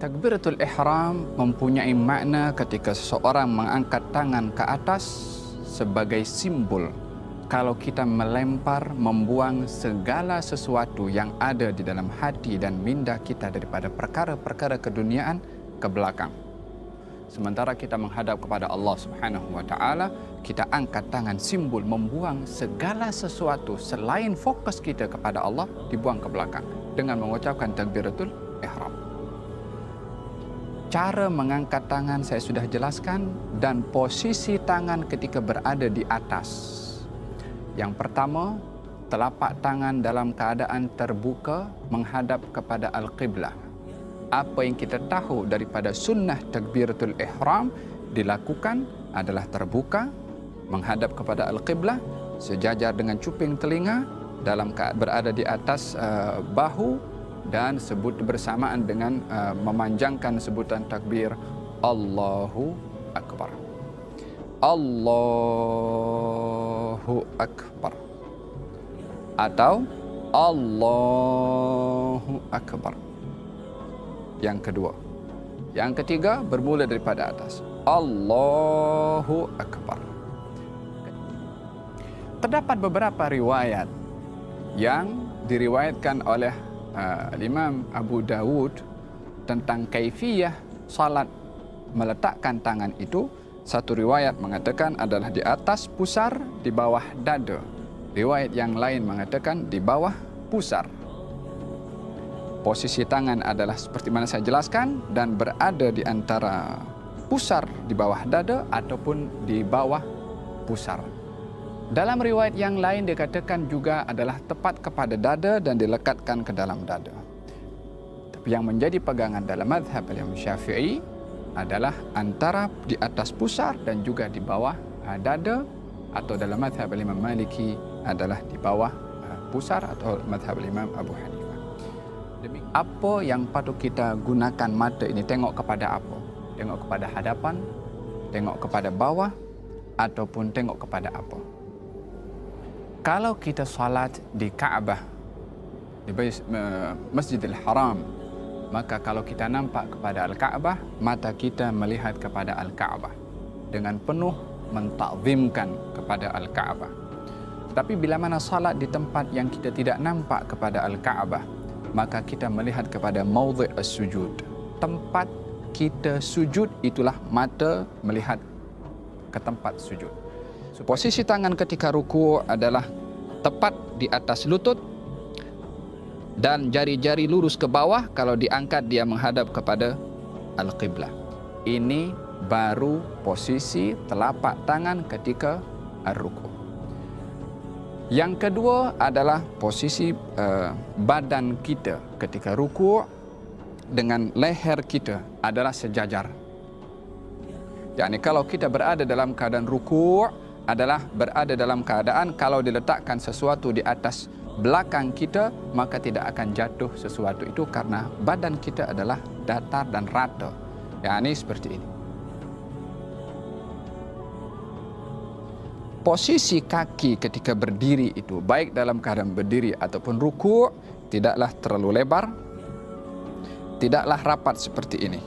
Takbiratul ihram mempunyai makna ketika seseorang mengangkat tangan ke atas sebagai simbol kalau kita melempar, membuang segala sesuatu yang ada di dalam hati dan minda kita daripada perkara-perkara keduniaan ke belakang. Sementara kita menghadap kepada Allah Subhanahu wa taala, kita angkat tangan simbol membuang segala sesuatu selain fokus kita kepada Allah, dibuang ke belakang dengan mengucapkan takbiratul ihram. Cara mengangkat tangan saya sudah jelaskan, dan posisi tangan ketika berada di atas. Yang pertama, telapak tangan dalam keadaan terbuka menghadap kepada Al-Qiblah. Apa yang kita tahu daripada sunnah takbiratul ihram dilakukan adalah terbuka, menghadap kepada Al-Qiblah, sejajar dengan cuping telinga, dalam berada di atas bahu, dan sebut bersamaan dengan memanjangkan sebutan takbir Allahu Akbar. Allahu Akbar atau Allahu Akbar. Yang kedua. Yang ketiga bermula daripada atas. Allahu Akbar. Terdapat beberapa riwayat yang diriwayatkan oleh Imam Abu Dawud tentang kaifiyah salat meletakkan tangan itu. Satu riwayat mengatakan adalah di atas pusar, di bawah dada. Riwayat yang lain mengatakan di bawah pusar. Posisi tangan adalah seperti mana saya jelaskan dan berada di antara pusar di bawah dada ataupun di bawah pusar. Dalam riwayat yang lain dikatakan juga adalah tepat kepada dada dan dilekatkan ke dalam dada. Tapi yang menjadi pegangan dalam mazhab Imam Syafi'i adalah antara di atas pusar dan juga di bawah dada, atau dalam mazhab Imam Maliki adalah di bawah pusar, atau mazhab Imam Abu Hanifah. Apa yang patut kita gunakan mata ini? Tengok kepada apa? Tengok kepada hadapan, tengok kepada bawah, ataupun tengok kepada apa? Kalau kita salat di Kaabah, di Masjidil Haram, maka kalau kita nampak kepada Al-Kaabah, mata kita melihat kepada Al-Kaabah dengan penuh mentakzimkan kepada Al-Kaabah. Tetapi bila mana salat di tempat yang kita tidak nampak kepada Al-Kaabah, maka kita melihat kepada maudhi' as-sujud. Tempat kita sujud itulah mata melihat ke tempat sujud. Posisi tangan ketika ruku' adalah tepat di atas lutut dan jari-jari lurus ke bawah. Kalau diangkat dia menghadap kepada Al-Qiblah. Ini baru posisi telapak tangan ketika ruku'. Yang kedua adalah posisi badan kita ketika ruku' dengan leher kita adalah sejajar. Yani kalau kita berada dalam keadaan ruku' adalah berada dalam keadaan kalau diletakkan sesuatu di atas belakang kita, maka tidak akan jatuh sesuatu itu karena badan kita adalah datar dan rata. Yani seperti ini. Posisi kaki ketika berdiri itu, baik dalam keadaan berdiri ataupun ruku', tidaklah terlalu lebar, tidaklah rapat seperti ini.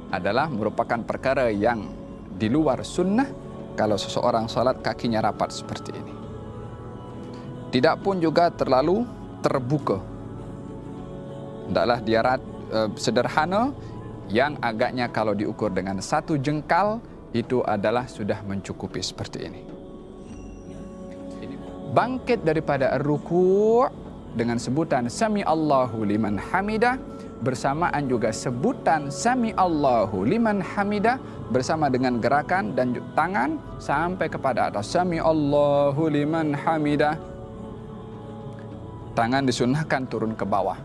Adalah merupakan perkara yang di luar sunnah kalau seseorang salat kakinya rapat seperti ini. Tidak pun juga terlalu terbuka. Hendaklah dia sederhana, yang agaknya kalau diukur dengan satu jengkal itu adalah sudah mencukupi seperti ini. Bangkit daripada ruku' dengan sebutan Sami Allahu liman hamidah, bersamaan juga sebutan Sami Allahu liman hamidah bersama dengan gerakan dan tangan sampai kepada atas. Sami Allahu liman hamidah. Tangan disunnahkan turun ke bawah.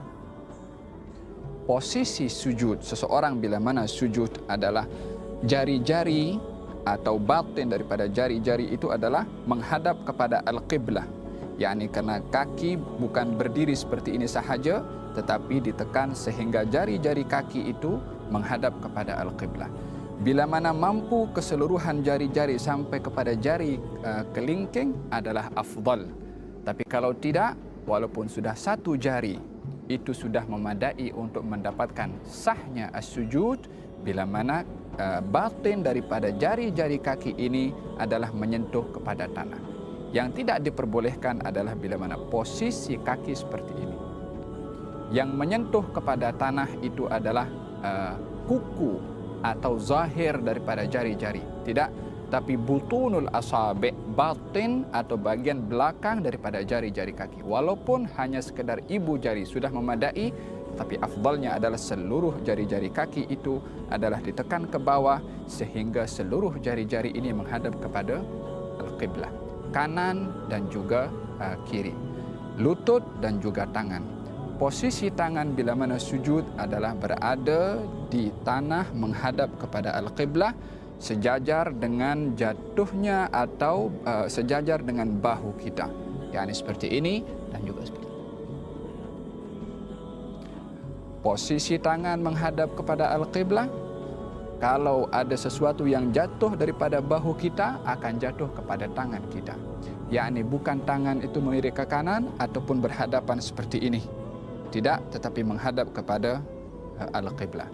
Posisi sujud seseorang bila mana sujud adalah jari-jari atau batin daripada jari-jari itu adalah menghadap kepada Al-Qiblah. Yani karena kaki bukan berdiri seperti ini sahaja, tetapi ditekan sehingga jari-jari kaki itu menghadap kepada Al-Qiblah. Bila mana mampu keseluruhan jari-jari sampai kepada jari kelingking adalah afdal. Tapi kalau tidak, walaupun sudah satu jari itu sudah memadai untuk mendapatkan sahnya as-sujud, bila mana batin daripada jari-jari kaki ini adalah menyentuh kepada tanah. Yang tidak diperbolehkan adalah bila mana posisi kaki seperti ini. Yang menyentuh kepada tanah itu adalah kuku atau zahir daripada jari-jari. Tidak, tapi butunul asabi', batin atau bagian belakang daripada jari-jari kaki. Walaupun hanya sekedar ibu jari sudah memadai, tapi afdalnya adalah seluruh jari-jari kaki itu adalah ditekan ke bawah sehingga seluruh jari-jari ini menghadap kepada al-qiblah, kanan dan juga kiri, lutut dan juga tangan. Posisi tangan bila mana sujud adalah berada di tanah menghadap kepada al-qiblah, sejajar dengan jatuhnya atau sejajar dengan bahu kita. yakni seperti ini dan juga seperti ini. Posisi tangan menghadap kepada al-qiblah. Kalau ada sesuatu yang jatuh daripada bahu kita, akan jatuh kepada tangan kita. Yakni bukan tangan itu melirik ke kanan ataupun berhadapan seperti ini. Tidak, tetapi menghadap kepada al-qiblah.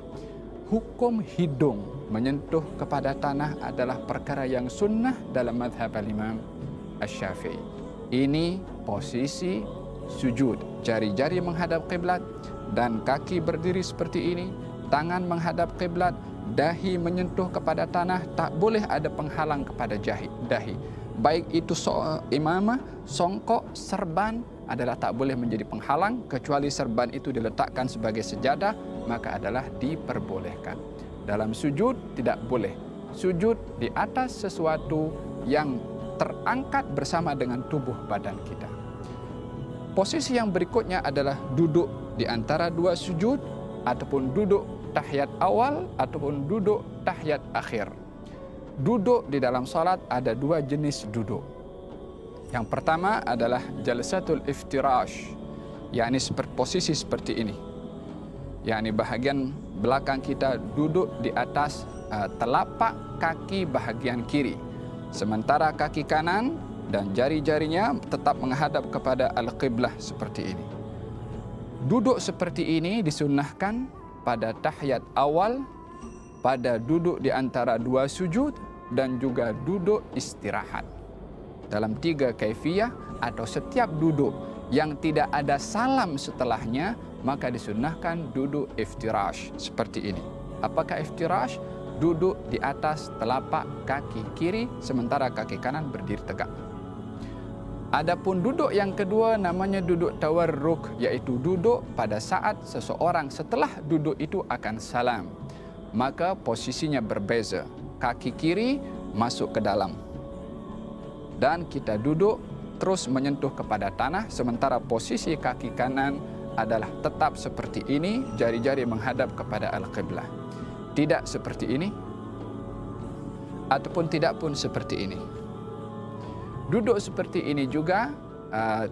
Hukum hidung menyentuh kepada tanah adalah perkara yang sunnah dalam mazhab al-Imam Asy-Syafi'i. Ini posisi sujud. Jari-jari menghadap qiblat dan kaki berdiri seperti ini. Tangan menghadap qiblat, dahi menyentuh kepada tanah, tak boleh ada penghalang kepada dahi. Baik itu imamah, songkok, serban adalah tak boleh menjadi penghalang, kecuali serban itu diletakkan sebagai sejadah, maka adalah diperbolehkan. Dalam sujud tidak boleh sujud di atas sesuatu yang terangkat bersama dengan tubuh badan kita. Posisi yang berikutnya adalah duduk di antara dua sujud, ataupun duduk tahiyat awal ataupun duduk tahiyat akhir. Duduk di dalam salat ada dua jenis duduk. Yang pertama adalah jalsatul iftirash, yakni posisi seperti ini. Yakni bahagian belakang kita duduk di atas telapak kaki bahagian kiri, sementara kaki kanan dan jari-jarinya tetap menghadap kepada al-qiblah seperti ini. Duduk seperti ini disunnahkan pada tahiyat awal, pada duduk di antara dua sujud, dan juga duduk istirahat. Dalam 3 kaifiyah atau setiap duduk yang tidak ada salam setelahnya, maka disunnahkan duduk iftirash seperti ini. Apakah iftirash? Duduk di atas telapak kaki kiri sementara kaki kanan berdiri tegak. Adapun duduk yang kedua namanya duduk tawarruk, iaitu duduk pada saat seseorang setelah duduk itu akan salam. Maka posisinya berbeza. Kaki kiri masuk ke dalam dan kita duduk terus menyentuh kepada tanah, sementara posisi kaki kanan adalah tetap seperti ini, jari-jari menghadap kepada al-qiblah. Tidak seperti ini ataupun tidak pun seperti ini. Duduk seperti ini juga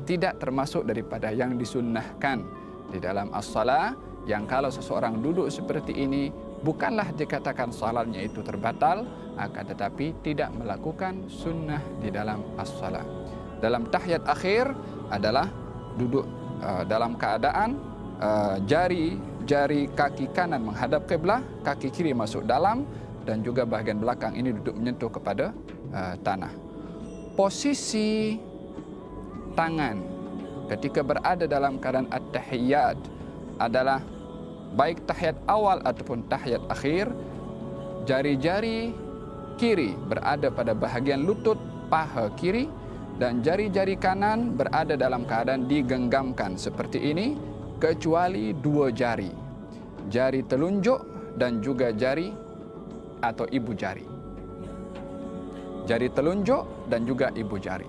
tidak termasuk daripada yang disunnahkan di dalam as-salah, yang kalau seseorang duduk seperti ini bukanlah dikatakan salatnya itu terbatal, akan tetapi tidak melakukan sunnah di dalam as-salah. Dalam tahiyat akhir adalah duduk dalam keadaan jari kaki kanan menghadap qiblah, kaki kiri masuk dalam, dan juga bahagian belakang ini duduk menyentuh kepada tanah. Posisi tangan ketika berada dalam keadaan at-tahiyyat adalah baik tahiyat awal ataupun tahiyat akhir, jari-jari kiri berada pada bahagian lutut paha kiri dan jari-jari kanan berada dalam keadaan digenggamkan seperti ini, kecuali 2 jari, jari telunjuk dan juga jari atau ibu jari. Jari telunjuk dan juga ibu jari.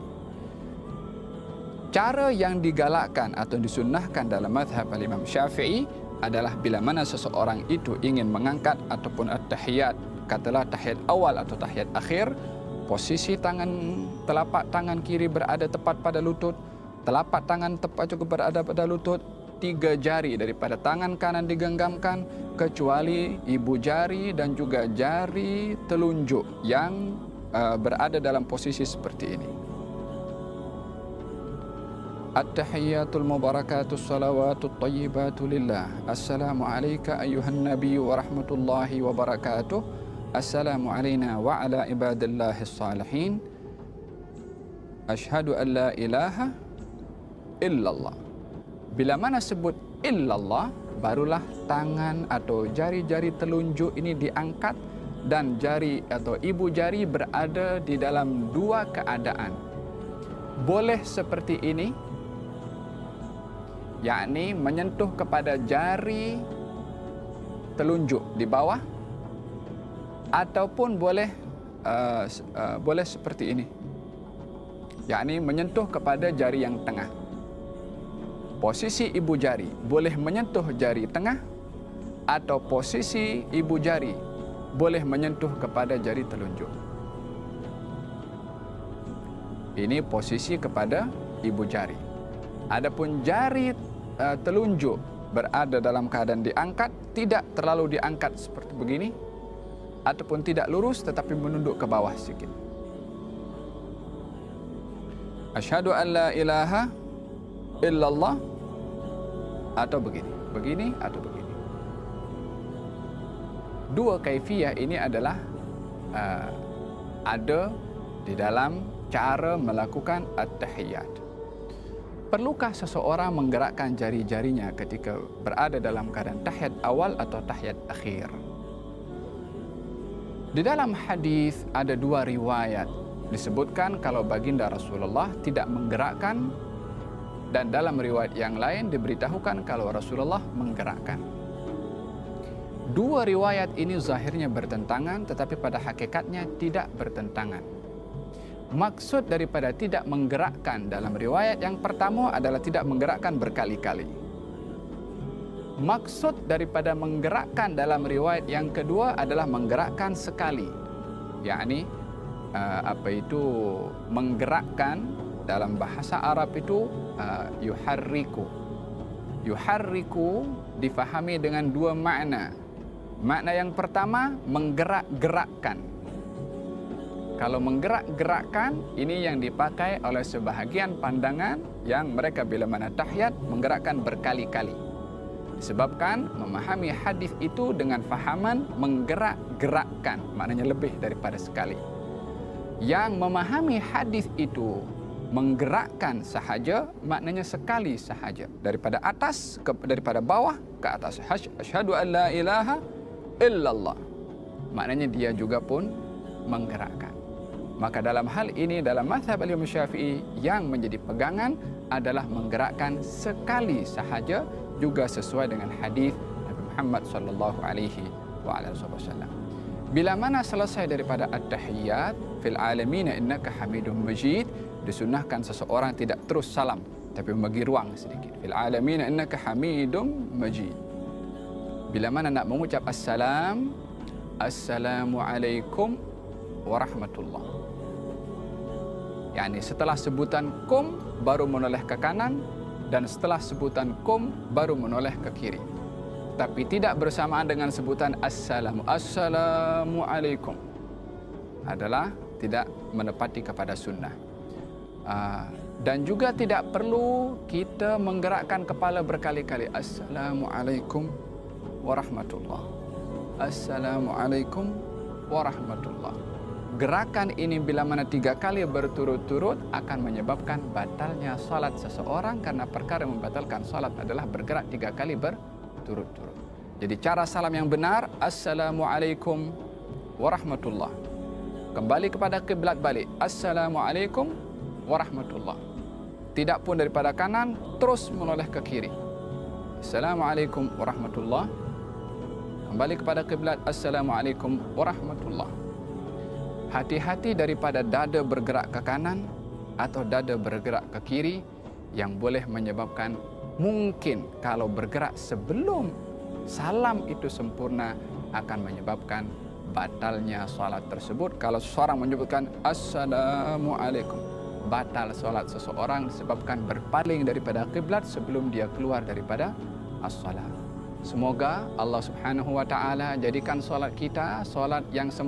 Cara yang digalakkan atau disunnahkan dalam mazhab al-Imam Syafi'i adalah bila mana seseorang itu ingin mengangkat ataupun at-tahiyat, katalah tahiyat awal atau tahiyat akhir, posisi telapak tangan kiri berada tepat pada lutut, telapak tangan tepat juga berada pada lutut, 3 jari daripada tangan kanan digenggamkan, kecuali ibu jari dan juga jari telunjuk yang berada dalam posisi seperti ini. At-tahiyyatul mubarakatus salawatut thayyibatu lillah. Assalamu alayka ayyuhan nabiy wa rahmatullahi wa barakatuh. Assalamu alayna wa ala ibadillahis salihin. Asyhadu an la ilaha illallah. Bila mana sebut illallah, barulah tangan atau jari-jari telunjuk ini diangkat dan jari atau ibu jari berada di dalam dua keadaan. Boleh seperti ini, yakni menyentuh kepada jari telunjuk di bawah, ataupun boleh seperti ini, yakni menyentuh kepada jari yang tengah. Posisi ibu jari boleh menyentuh jari tengah, atau posisi ibu jari boleh menyentuh kepada jari telunjuk. Ini posisi kepada ibu jari. Adapun jari telunjuk berada dalam keadaan diangkat, tidak terlalu diangkat seperti begini, ataupun tidak lurus tetapi menunduk ke bawah sedikit. Asyhadu an la ilaha illallah, atau begini atau begini. Dua kaifiyah ini adalah ada di dalam cara melakukan at-tahiyyat. Perlukah seseorang menggerakkan jari-jarinya ketika berada dalam keadaan tahiyat awal atau tahiyat akhir? Di dalam hadis ada dua riwayat disebutkan kalau baginda Rasulullah tidak menggerakkan, dan dalam riwayat yang lain diberitahukan kalau Rasulullah menggerakkan. Dua riwayat ini zahirnya bertentangan, tetapi pada hakikatnya tidak bertentangan. Maksud daripada tidak menggerakkan dalam riwayat yang pertama adalah tidak menggerakkan berkali-kali. Maksud daripada menggerakkan dalam riwayat yang kedua adalah menggerakkan sekali. Yakni menggerakkan dalam bahasa Arab itu yuharriku. Yuharriku difahami dengan dua makna. Makna yang pertama, menggerak-gerakkan. Kalau menggerak-gerakkan, ini yang dipakai oleh sebahagian pandangan yang mereka bila mana tahiyat menggerakkan berkali-kali. Disebabkan memahami hadis itu dengan fahaman menggerak-gerakkan, maknanya lebih daripada sekali. Yang memahami hadis itu menggerakkan sahaja, maknanya sekali sahaja, daripada atas daripada bawah ke atas. Asyhadu an la ilaha illallah, maknanya dia juga pun menggerakkan. Maka dalam hal ini, dalam mazhab Imam Syafi'i, yang menjadi pegangan adalah menggerakkan sekali sahaja, juga sesuai dengan hadis Nabi Muhammad sallallahu alaihi wasallam. Bila mana selesai daripada at-tahiyyat fil alamin innaka hamidum majid, disunnahkan seseorang tidak terus salam, tapi membagi ruang sedikit. Fil alamin innaka hamidum majid. Bila mana nak mengucap assalam, assalamualaikum warahmatullah. Yani setelah sebutan kum baru menoleh ke kanan, dan setelah sebutan kum baru menoleh ke kiri. Tapi tidak bersamaan dengan sebutan assalamualaikum. Adalah tidak menepati kepada sunnah. Dan juga tidak perlu kita menggerakkan kepala berkali-kali. Assalamualaikum warahmatullah. Assalamualaikum warahmatullah. Gerakan ini bila mana 3 kali berturut-turut akan menyebabkan batalnya salat seseorang, karena perkara membatalkan salat adalah bergerak 3 kali berturut-turut. Jadi cara salam yang benar, assalamualaikum warahmatullah. Kembali kepada kiblat balik, assalamualaikum warahmatullah. Tidak pun daripada kanan terus menoleh ke kiri. Assalamualaikum warahmatullah. Kembali kepada kiblat, assalamualaikum warahmatullah. Hati-hati daripada dada bergerak ke kanan atau dada bergerak ke kiri, yang boleh menyebabkan, mungkin kalau bergerak sebelum salam itu sempurna, akan menyebabkan batalnya salat tersebut. Kalau seseorang menyebutkan assalamualaikum, batal salat seseorang disebabkan berpaling daripada kiblat sebelum dia keluar daripada as-salat. Semoga Allah Subhanahu wa taala jadikan salat kita salat yang sempurna.